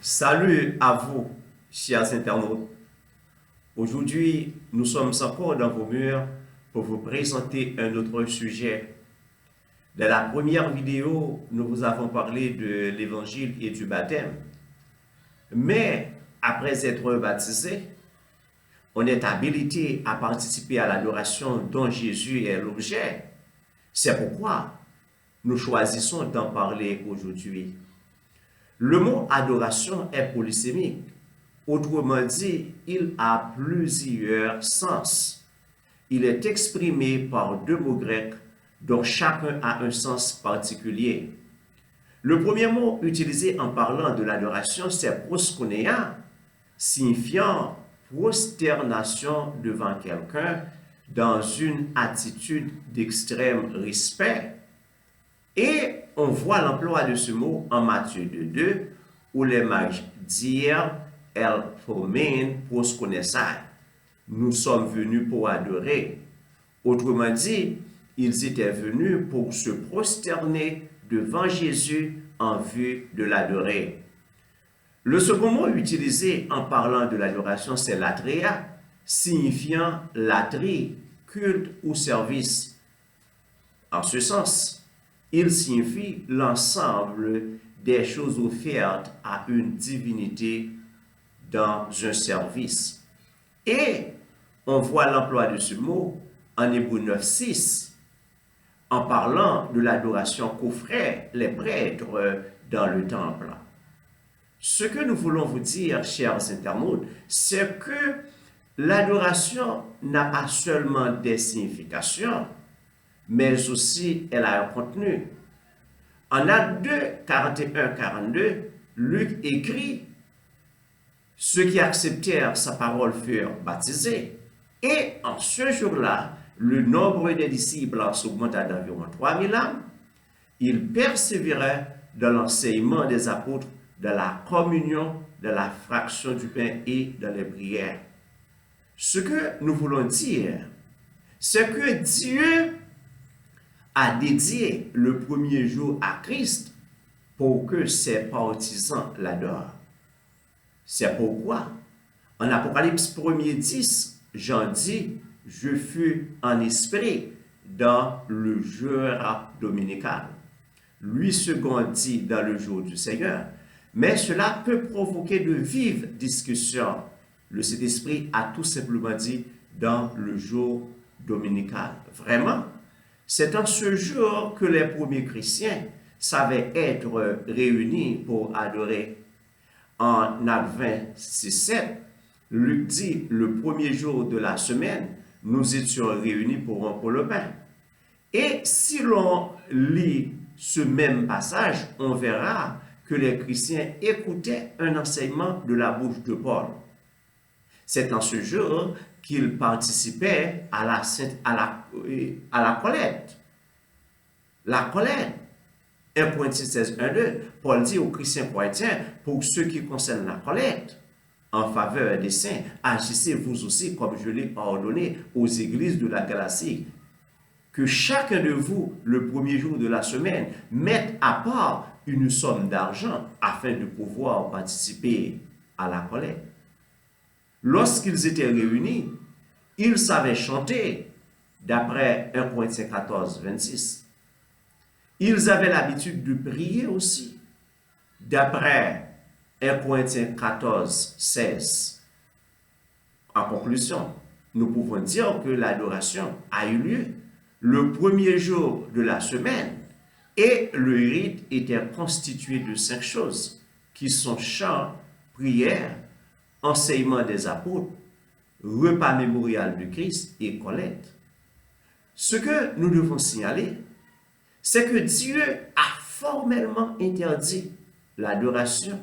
Salut à vous, chers internautes. Aujourd'hui, nous sommes encore dans vos murs pour vous présenter un autre sujet. Dans la première vidéo, nous vous avons parlé de l'évangile et du baptême. Mais après être baptisé, on est habilité à participer à l'adoration dont Jésus est l'objet. C'est pourquoi nous choisissons d'en parler aujourd'hui. Le mot adoration est polysémique. Autrement dit, il a plusieurs sens. Il est exprimé par deux mots grecs dont chacun a un sens particulier. Le premier mot utilisé en parlant de l'adoration, c'est proskonéa, signifiant prosternation devant quelqu'un dans une attitude d'extrême respect. Et on voit l'emploi de ce mot en Matthieu 2, où les mages dirent El Fomen proskonessai. Nous sommes venus pour adorer. Autrement dit, ils étaient venus pour se prosterner devant Jésus en vue de l'adorer. Le second mot utilisé en parlant de l'adoration, c'est latria, signifiant latrie, culte ou service. En ce sens, il signifie l'ensemble des choses offertes à une divinité dans un service. Et on voit l'emploi de ce mot en Hébreux 9:6, en parlant de l'adoration qu'offraient les prêtres dans le temple. Ce que nous voulons vous dire, chers internautes, c'est que l'adoration n'a pas seulement des significations, mais aussi elle a un contenu. En Actes 2, 41-42, Luc écrit: ceux qui acceptèrent sa parole furent baptisés. Et en ce jour-là, le nombre des disciples s'augmenta d'environ 3000 âmes. Ils persévéraient dans l'enseignement des apôtres, dans la communion, dans la fraction du pain et dans les prières. Ce que nous voulons dire, c'est que Dieu a dédié le premier jour à Christ pour que ses partisans l'adorent. C'est pourquoi, en Apocalypse 1:10, Jean dit: je fus en esprit dans le jour dominical. Lui second dit dans le jour du Seigneur. Mais cela peut provoquer de vives discussions. Le Saint-Esprit a tout simplement dit dans le jour dominical. Vraiment, c'est en ce jour que les premiers chrétiens savaient être réunis pour adorer. En Actes 26:7, Luc dit: le premier jour de la semaine, nous étions réunis pour rompre le pain. Et si l'on lit ce même passage, on verra que les chrétiens écoutaient un enseignement de la bouche de Paul. C'est en ce jour qu'ils participaient à la collecte. La collecte. 1 Corinthiens 16:1-2, Paul dit aux chrétiens corinthiens: pour ce qui concerne la collecte en faveur des saints, agissez vous aussi comme je l'ai ordonné aux églises de la Galatie, que chacun de vous, le premier jour de la semaine, mette à part une somme d'argent afin de pouvoir participer à la collecte. Lorsqu'ils étaient réunis, ils savaient chanter, d'après 1 Corinthiens 14:26. Ils avaient l'habitude de prier aussi, d'après 1 Corinthiens 14:16. En conclusion, nous pouvons dire que l'adoration a eu lieu le premier jour de la semaine et le rite était constitué de 5 choses qui sont chant, prière, enseignement des apôtres, repas mémorial du Christ et collecte. Ce que nous devons signaler, c'est que Dieu a formellement interdit l'adoration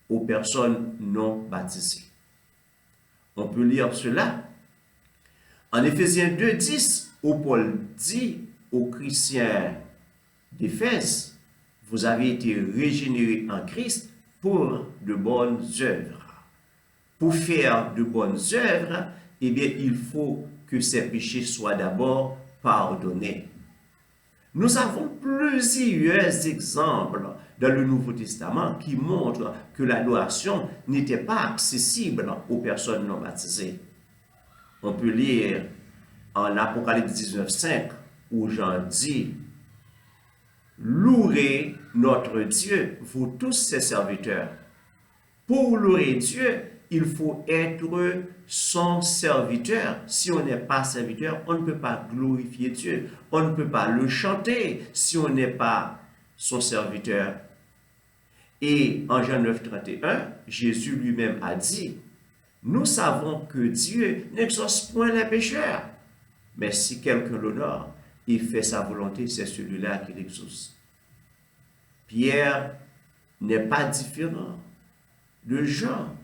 aux personnes non baptisées. On peut lire cela en Éphésiens 2:10, où Paul dit aux chrétiens d'Éphèse: vous avez été régénérés en Christ pour de bonnes œuvres. Pour faire de bonnes œuvres, eh bien, il faut que ces péchés soient d'abord pardonnés. Nous avons plusieurs exemples dans le Nouveau Testament qui montrent que l'adoration n'était pas accessible aux personnes non baptisées. On peut lire en Apocalypse 19,5 où Jean dit: louez notre Dieu, vous tous ses serviteurs. Pour louer Dieu, il faut être son serviteur. Si on n'est pas serviteur, on ne peut pas glorifier Dieu. On ne peut pas le chanter si on n'est pas son serviteur. Et en Jean 9,31, Jésus lui-même a dit: nous savons que Dieu n'exauce point les pécheurs. Mais si quelqu'un l'honore, il fait sa volonté, c'est celui-là qui l'exauce. Pierre n'est pas différent de Jean.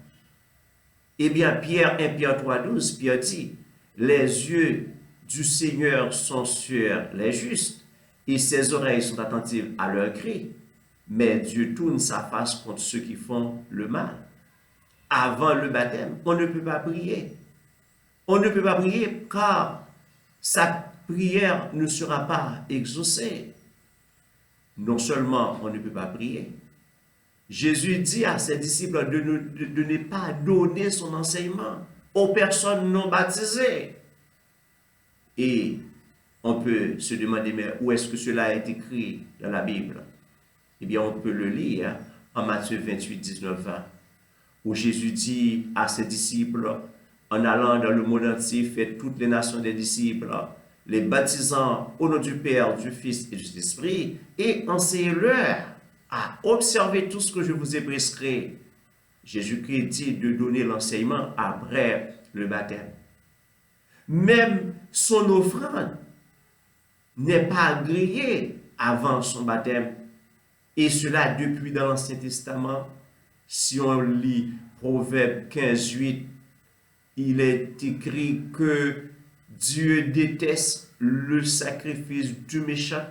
Eh bien, Pierre 1 Pierre 3,12, Pierre dit: les yeux du Seigneur sont sur les justes, et ses oreilles sont attentives à leurs cris. Mais Dieu tourne sa face contre ceux qui font le mal. Avant le baptême, on ne peut pas prier. On ne peut pas prier car sa prière ne sera pas exaucée. Non seulement on ne peut pas prier, Jésus dit à ses disciples de ne pas donner son enseignement aux personnes non baptisées. Et on peut se demander, mais où est-ce que cela est écrit dans la Bible? Eh bien, on peut le lire en Matthieu 28, 19, 20, où Jésus dit à ses disciples: en allant dans le monde entier, faites toutes les nations des disciples, les baptisant au nom du Père, du Fils et du Esprit, et enseignez-leur à observer tout ce que je vous ai prescrit. Jésus-Christ dit de donner l'enseignement après le baptême. Même son offrande n'est pas agréée avant son baptême. Et cela depuis dans l'Ancien Testament. Si on lit Proverbe 15:8, il est écrit que Dieu déteste le sacrifice du méchant.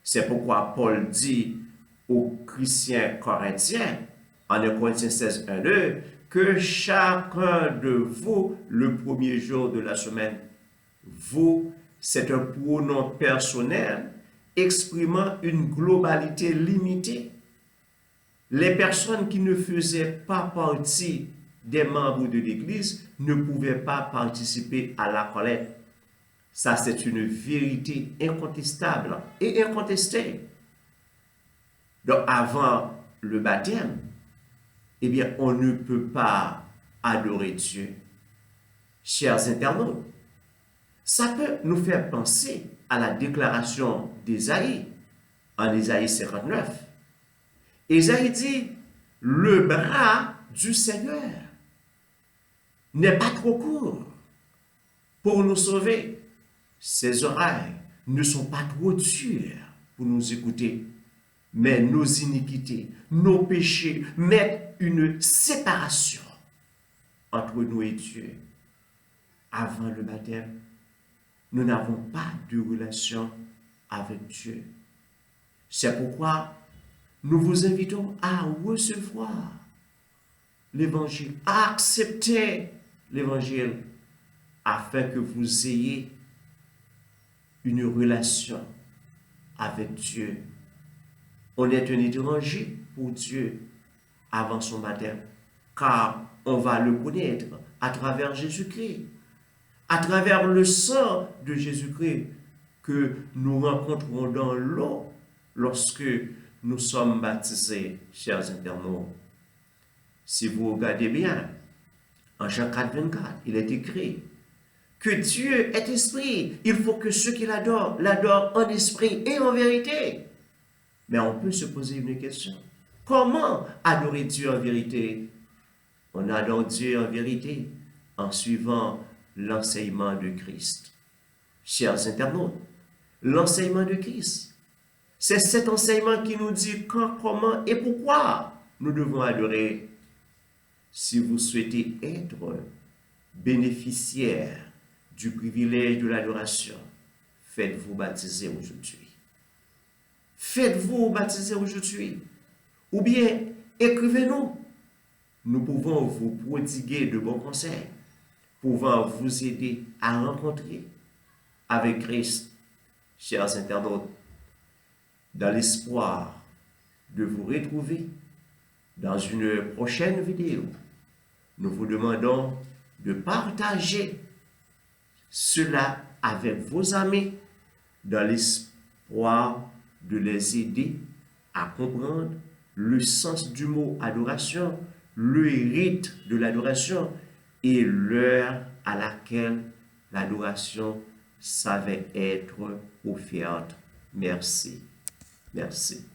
C'est pourquoi Paul dit aux chrétiens corinthiens, en 1 Corinthiens 16, 1, 2, que chacun de vous, le premier jour de la semaine, vous, c'est un pronom personnel exprimant une globalité limitée. Les personnes qui ne faisaient pas partie des membres de l'Église ne pouvaient pas participer à la collecte. Ça, c'est une vérité incontestable et incontestée. Donc, avant le baptême, eh bien, on ne peut pas adorer Dieu. Chers internautes, ça peut nous faire penser à la déclaration d'Ésaïe, en Ésaïe 59. Ésaïe dit: le bras du Seigneur n'est pas trop court pour nous sauver. Ses oreilles ne sont pas trop dures pour nous écouter. Mais nos iniquités, nos péchés mettent une séparation entre nous et Dieu. Avant le baptême, nous n'avons pas de relation avec Dieu. C'est pourquoi nous vous invitons à recevoir l'Évangile, à accepter l'Évangile, afin que vous ayez une relation avec Dieu. On est un étranger pour Dieu avant son baptême, car on va le connaître à travers Jésus-Christ, à travers le sang de Jésus-Christ que nous rencontrons dans l'eau lorsque nous sommes baptisés, chers internautes. Si vous regardez bien, en Jean 4, 24, il est écrit que Dieu est esprit. Il faut que ceux qui l'adorent, l'adorent en esprit et en vérité. Mais on peut se poser une question. Comment adorer Dieu en vérité? On adore Dieu en vérité en suivant l'enseignement de Christ. Chers internautes, l'enseignement de Christ, c'est cet enseignement qui nous dit quand, comment et pourquoi nous devons adorer. Si vous souhaitez être bénéficiaire du privilège de l'adoration, faites-vous baptiser aujourd'hui. Faites-vous baptiser aujourd'hui. Ou bien, écrivez-nous. Nous pouvons vous prodiguer de bons conseils, pouvant vous aider à rencontrer avec Christ. Chers internautes, dans l'espoir de vous retrouver dans une prochaine vidéo. Nous vous demandons de partager cela avec vos amis dans l'espoir de les aider à comprendre le sens du mot adoration, le rite de l'adoration et l'heure à laquelle l'adoration savait être offerte. Merci. Merci.